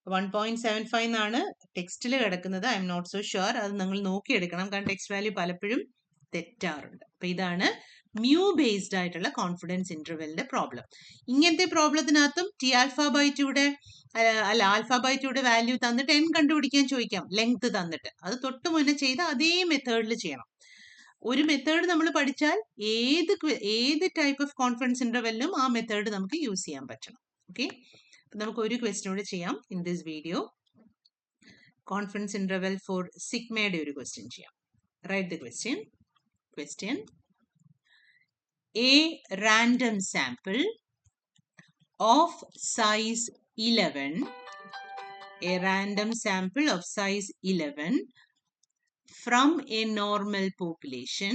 S1: 1.75 എന്നാണ് ടെക്സ്റ്റിൽ കിടക്കുന്നത്. I'm not so sure. അത് നിങ്ങൾ നോക്കിയെടുക്കണം, കാരണം ടെക്സ്റ്റ് വാല്യൂ പലപ്പോഴും തെറ്റാറുണ്ട്. അപ്പൊ ഇതാണ് മ്യൂ ബേസ്ഡ് ആയിട്ടുള്ള കോൺഫിഡൻസ് ഇന്റർവെലിന്റെ പ്രോബ്ലം. ഇങ്ങനത്തെ പ്രോബ്ലത്തിനകത്തും ടി ആൽഫ ബൈ 2യുടെ ആൽഫ ബൈ 2യുടെ വാല്യൂ തന്നിട്ട് n കണ്ടുപിടിക്കാൻ ചോദിക്കാം, ലെങ്ത് തന്നിട്ട്. അത് തൊട്ട് മുന്നേ ചെയ്ത അതേ മെത്തേഡിൽ ചെയ്യണം. ഒരു മെത്തേഡ് നമ്മൾ പഠിച്ചാൽ ഏത് ടൈപ്പ് ഓഫ് കോൺഫിഡൻസ് ഇന്റർവെലിനും ആ മെത്തേഡ് നമുക്ക് യൂസ് ചെയ്യാൻ പറ്റണം. ഓക്കെ, നമുക്ക് ഒരു ക്വസ്റ്റ്യൻ കൂടെ ചെയ്യാം in this video. Confidence interval for സിഗ്മയുടെ ഒരു ക്വസ്റ്റ്യൻ ചെയ്യാം. Write the question. A random sample of size 11, a random sample of size 11 from a normal population,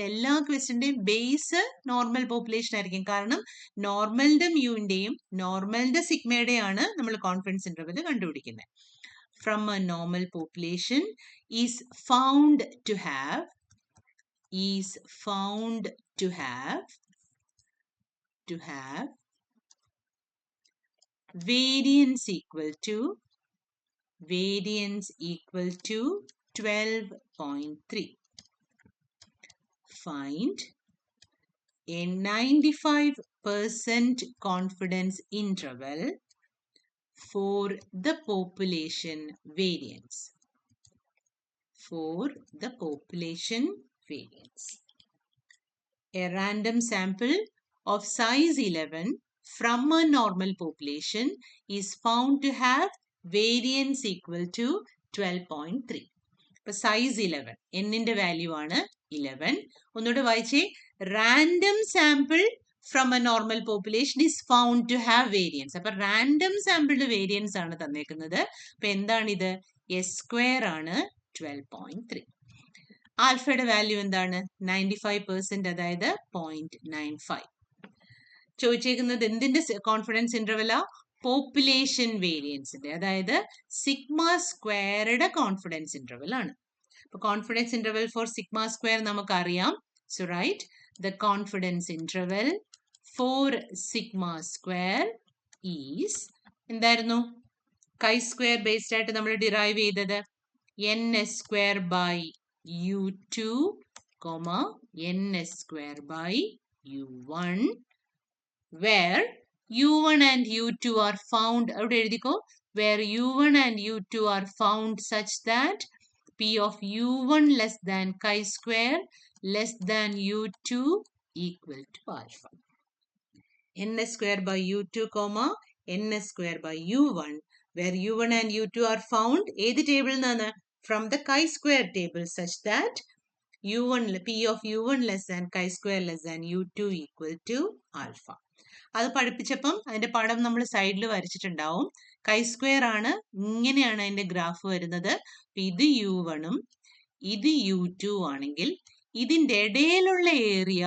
S1: എല്ലാ ക്വസ്റ്റിന്റെയും ബേസ് നോർമൽ പോപ്പുലേഷൻ ആയിരിക്കും. കാരണം നോർമലിന്റെ മ്യൂവിന്റെയും നോർമലിന്റെ സിഗ്മയുടെയാണ് നമ്മൾ കോൺഫിഡൻസ് ഇന്റർവെൽ കണ്ടുപിടിക്കുന്നത്. From a normal population is found to have variance equal to 12.3. Find a 95% confidence interval for the population variance. A random sample of size 11 from a normal population is found to have variance equal to 12.3. ഇപ്പൊ size 11, എന്നിന്റെ value ആണ് 11. ഒന്നുകൂടെ വായിച്ചേ. Random sample from a normal population is found to have variance. അപ്പൊ random സാമ്പിളിന്റെ variance ആണ് തന്നേക്കുന്നത്. അപ്പൊ എന്താണിത്? എസ് സ്ക്വയർ ആണ് 12.3. ആൽഫയുടെ വാല്യൂ എന്താണ്? 95%, അതായത് 0.95. ചോദിച്ചേക്കുന്നത് എന്തിന്റെ കോൺഫിഡൻസ് ഇന്റർവെലാ? പോപ്പുലേഷൻ വേരിയൻസിന്റെ, അതായത് സിഗ്മ സ്ക്വയറുടെ കോൺഫിഡൻസ് ഇന്റർവെൽ ആണ്. അപ്പൊ confidence interval for sigma square നമുക്കറിയാം. So write the confidence interval for sigma square is എന്തായിരുന്നു? കൈ സ്ക്വയർ ബേസ്ഡ് ആയിട്ട് നമ്മൾ ഡിറൈവ് ചെയ്തത് ns square by u2, ns square by u1, where u1 and u2 are found. അവിടെ എഴുതിക്കോ, where u1 and u2 are found such that p of u1 less than chi square less than u2 equal to alpha. n square by u2 comma n square by u1 where u1 and u2 are found ഏത് ടേബിളിൽ നിന്നാണ്? From the chi-square table such that u1 p of u1 less than chi square less than u2 equal to alpha. അത് പഠിപ്പിച്ചപ്പം അതിന്റെ പടം നമ്മൾ സൈഡിൽ വരച്ചിട്ടുണ്ടാവും. Chi square ആണ്, ഇങ്ങനെയാണ് അതിന്റെ ഗ്രാഫ് വരുന്നത്. ഇത് u1ഉം ഇത് u2 ആണെങ്കിൽ ഇതിന്റെ ഇടയിലുള്ള ഏരിയ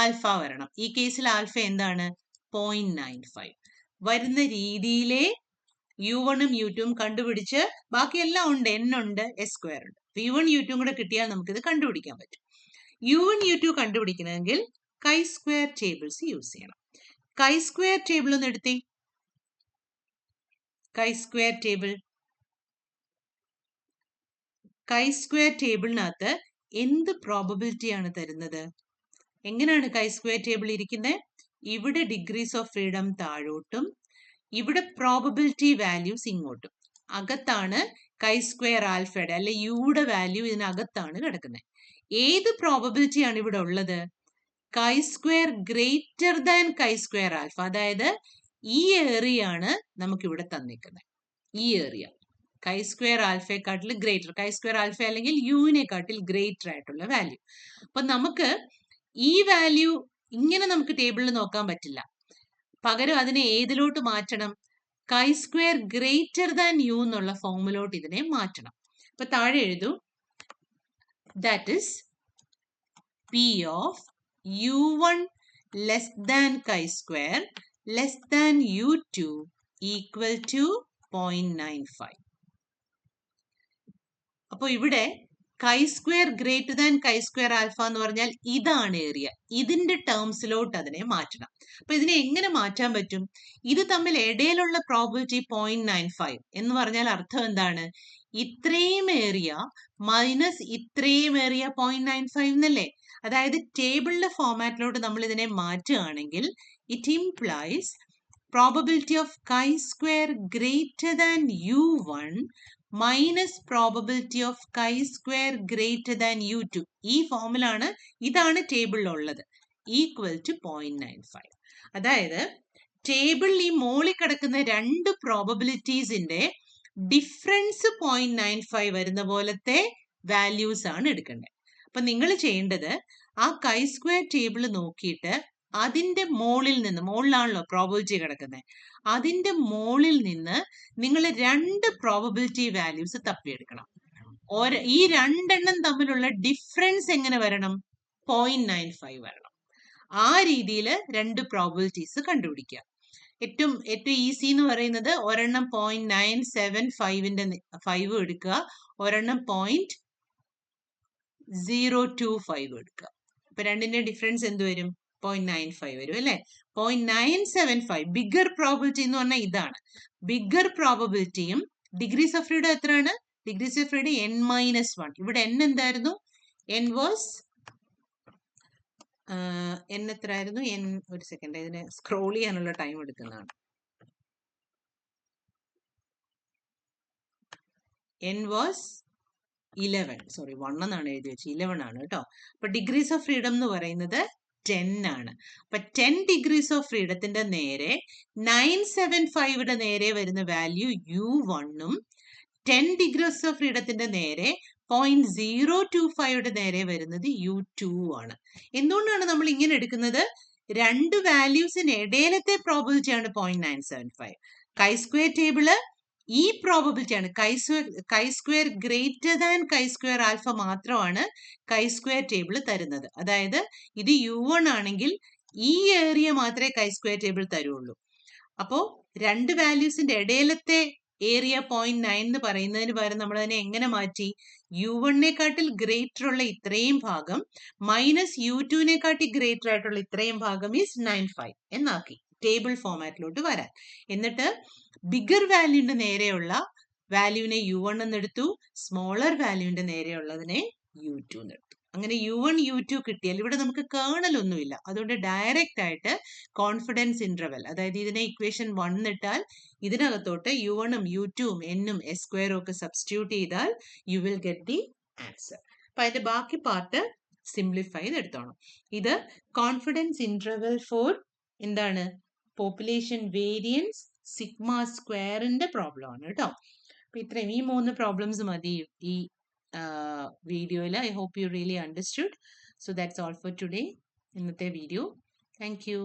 S1: ആൽഫ വരണം. ഈ കേസിൽ ആൽഫ എന്താണ്? 0.95 വരുന്ന രീതിയിലെ u1ഉം u2ഉം കണ്ടുപിടിച്ച് ബാക്കിയെല്ലാം ഉണ്ട്, n ഉണ്ട്, s സ്ക്വയർ ഉണ്ട്. u1 u2 കൂടെ കിട്ടിയാൽ നമുക്കിത് കണ്ടുപിടിക്കാൻ പറ്റും. u1 u2 കണ്ടുപിടിക്കണമെങ്കിൽ chi square tables use ചെയ്യണം. കൈ സ്ക്വയർ ടേബിൾ ഒന്ന് എടുത്തേ. Chi square table, chi square ടേബിളിനകത്ത് എന്ത് പ്രോബബിലിറ്റി ആണ് തരുന്നത്? എങ്ങനെയാണ് കൈ സ്ക്വയർ ടേബിൾ ഇരിക്കുന്നത്? ഇവിടെ ഡിഗ്രീസ് ഓഫ് ഫ്രീഡം താഴോട്ടും ഇവിടെ പ്രോബബിലിറ്റി വാല്യൂസ് ഇങ്ങോട്ടും. അകത്താണ് കൈ സ്ക്വയർ ആൽഫയുടെ അല്ലെ യുടെ വാല്യൂ ഇതിനകത്താണ് കിടക്കുന്നത്. ഏത് പ്രോബബിലിറ്റി ആണ് ഇവിടെ ഉള്ളത്? Chi square greater than chi square alpha. അതായത് ഈ ഏരിയ ആണ് നമുക്കിവിടെ തന്നിരിക്കുന്നത്. ഈ ഏരിയ കൈ സ്ക്വയർ ആൽഫയെക്കാട്ടിൽ ഗ്രേറ്റർ, കൈ സ്ക്വയർ ആൽഫ അല്ലെങ്കിൽ യുവിനെക്കാട്ടിൽ ഗ്രേറ്റർ ആയിട്ടുള്ള വാല്യൂ. അപ്പൊ നമുക്ക് ഈ വാല്യൂ ഇങ്ങനെ നമുക്ക് ടേബിളിൽ നോക്കാൻ പറ്റില്ല. പകരം അതിനെ ഏതിലോട്ട് മാറ്റണം? കൈ സ്ക്വയർ ഗ്രേറ്റർ ദാൻ യു എന്നുള്ള ഫോമിലോട്ട് ഇതിനെ മാറ്റണം. അപ്പൊ താഴെ എഴുതൂ, that is P of u1 less than chi square less than u2 equal to 0.95. അപ്പോൾ ഇവിടെ കൈ square greater than chi square alpha എന്ന് പറഞ്ഞാൽ ഇതാണ് ഏരിയ. ഇതിന്റെ ടേംസിലോട്ട് അതിനെ മാറ്റണം. അപ്പൊ ഇതിനെ എങ്ങനെ മാറ്റാൻ പറ്റും? ഇത് തമ്മിൽ ഇടയിലുള്ള പ്രോബിലിറ്റി 0.95 എന്ന് പറഞ്ഞാൽ അർത്ഥം എന്താണ്? ഇത്രയും ഏരിയ മൈനസ് ഇത്രയും ഏരിയ 0.95 എന്നല്ലേ? അതായത് ടേബിളിലെ ഫോമാറ്റിലോട്ട് നമ്മൾ ഇതിനെ മാറ്റുകയാണെങ്കിൽ ഇറ്റ് ഇംപ്ലൈസ് പ്രോബബിലിറ്റി ഓഫ് കൈ square greater than u1 minus probability of കൈ സ്ക്വയർ ഗ്രേറ്റർ ദാൻ u2. ഈ ഫോമിലാണ്, ഇതാണ് ടേബിളിലുള്ളത്, ഈക്വൽ ടു 0.95. അതായത് ടേബിളിൽ ഈ മോളിൽ കിടക്കുന്ന രണ്ട് പ്രോബബിലിറ്റീസിന്റെ ഡിഫറൻസ് 0.95 വരുന്ന പോലത്തെ വാല്യൂസ് ആണ് എടുക്കേണ്ടത്. അപ്പൊ നിങ്ങൾ ചെയ്യേണ്ടത് ആ കൈ സ്ക്വയർ ടേബിൾ നോക്കിയിട്ട് അതിന്റെ മോളിൽ നിന്ന്, മോളിലാണല്ലോ പ്രോബബിലിറ്റി കിടക്കുന്നത്, അതിന്റെ മോളിൽ നിന്ന് നിങ്ങൾ രണ്ട് പ്രോബബിലിറ്റി വാല്യൂസ് തപ്പിയെടുക്കണം. ഈ രണ്ടെണ്ണം തമ്മിലുള്ള ഡിഫറൻസ് എങ്ങനെ വരണം? 0.95 വരണം. ആ രീതിയിൽ രണ്ട് പ്രോബബിലിറ്റീസ് കണ്ടുപിടിക്കുക. ഏറ്റവും ഈസി എന്ന് പറയുന്നത് ഒരെണ്ണം 0.975ന്റെ 5 എടുക്കുക, ഒരെണ്ണം 0.025 എടുക്കുക. അപ്പൊ രണ്ടിന്റെ ഡിഫറൻസ് എന്ത് വരും? 0.95 വരും അല്ലെ? 0.975 ബിഗർ പ്രോബബിലിറ്റി എന്ന് പറഞ്ഞാൽ ഇതാണ്. ബിഗർ പ്രോബബിലിറ്റിയും ഡിഗ്രീസ് ഓഫ് ഫ്രീഡം എത്രയാണ്? Degrees of freedom n-1. ഇവിടെ n എന്തായിരുന്നു? n വാസ് n എത്ര ആയിരുന്നു? n ഒരു സെക്കൻഡ്, ഇതിനെ സ്ക്രോൾ ചെയ്യാനുള്ള ടൈം എടുക്കുന്നതാണ്. n വാസ് 11, സോറി 1 എന്നാണ് എഴുതി വെച്ചത്, 11 ആണ് കേട്ടോ. അപ്പൊ ഡിഗ്രീസ് ഓഫ് ഫ്രീഡം എന്ന് പറയുന്നത് 10 ആണ്. അപ്പൊ 10 ഡിഗ്രീസ് ഓഫ് ഫ്രീഡത്തിന്റെ നേരെ 975യുടെ നേരെ വരുന്ന വാല്യൂ u1ഉം 10 ഡിഗ്രീസ് ഓഫ് ഫ്രീഡത്തിന്റെ നേരെ 0.025യുടെ നേരെ വരുന്നത് u2 ആണ്. എന്തുകൊണ്ടാണ് നമ്മൾ ഇങ്ങനെ എടുക്കുന്നത്? രണ്ട് വാല്യൂസിന് ഇടയിലത്തെ പ്രോബബിലിറ്റി ആണ് 0.975. കൈ സ്ക്വയർ ടേബിള് ഈ പ്രോബബിലിറ്റി ആണ്. കൈ square greater than chi square alpha മാത്രമാണ് കൈ സ്ക്വയർ ടേബിൾ തരുന്നത്. അതായത് ഇത് u1 ആണെങ്കിൽ ഈ ഏരിയ മാത്രമേ കൈ സ്ക്വയർ ടേബിൾ തരുള്ളൂ. അപ്പോ രണ്ട് വാല്യൂസിന്റെ ഇടയിലത്തെ ഏരിയ 0.9 എന്ന് പറയുന്നതിന് പകരം നമ്മൾ അതിനെ എങ്ങനെ മാറ്റി? u1നെക്കാട്ടിൽ ഗ്രേറ്റർ ഉള്ള ഇത്രയും ഭാഗം മൈനസ് u2നെക്കാട്ടി ഗ്രേറ്റർ ആയിട്ടുള്ള ഇത്രയും ഭാഗം ഈസ് 95 എന്നാക്കി ടേബിൾ ഫോമാറ്റിലോട്ട് വരാൻ. എന്നിട്ട് ബിഗർ വാല്യൂവിന്റെ നേരെയുള്ള വാല്യൂവിനെ u1 എന്നെടുത്തു, സ്മോളർ വാല്യൂവിന്റെ നേരെയുള്ളതിനെ u2 എന്നെടുത്തു. അങ്ങനെ U1 U2 കിട്ടിയാൽ ഇവിടെ നമുക്ക് കേർണൽ ഒന്നുമില്ല. അതുകൊണ്ട് ഡയറക്റ്റ് ആയിട്ട് കോൺഫിഡൻസ് ഇന്റർവെൽ, അതായത് ഇതിനെ ഇക്വേഷൻ 1 ഇട്ടാൽ ഇതിനകത്തോട്ട് U1ഉം U2ഉം Nഉം S² ഒക്കെ സബ്സ്റ്റിറ്റ്യൂട്ട് ചെയ്താൽ you will get the answer. അപ്പൊ അതിന്റെ ബാക്കി പാർട്ട് സിംപ്ലിഫൈ ചെയ്തെടുത്തോണം. ഇത് കോൺഫിഡൻസ് ഇന്റർവെൽ ഫോർ എന്താണ്, പോപ്പുലേഷൻ വേരിയൻസ് സിഗ്മ സ്ക്വയറിന്റെ പ്രോബ്ലം ആണ് കേട്ടോ. അപ്പൊ ഇത്രയും ഈ 3 പ്രോബ്ലംസ് മതി ഈ വീഡിയോയിൽ. I hope you really understood. So that's all for today, ഇന്നത്തെ വീഡിയോ. Thank U.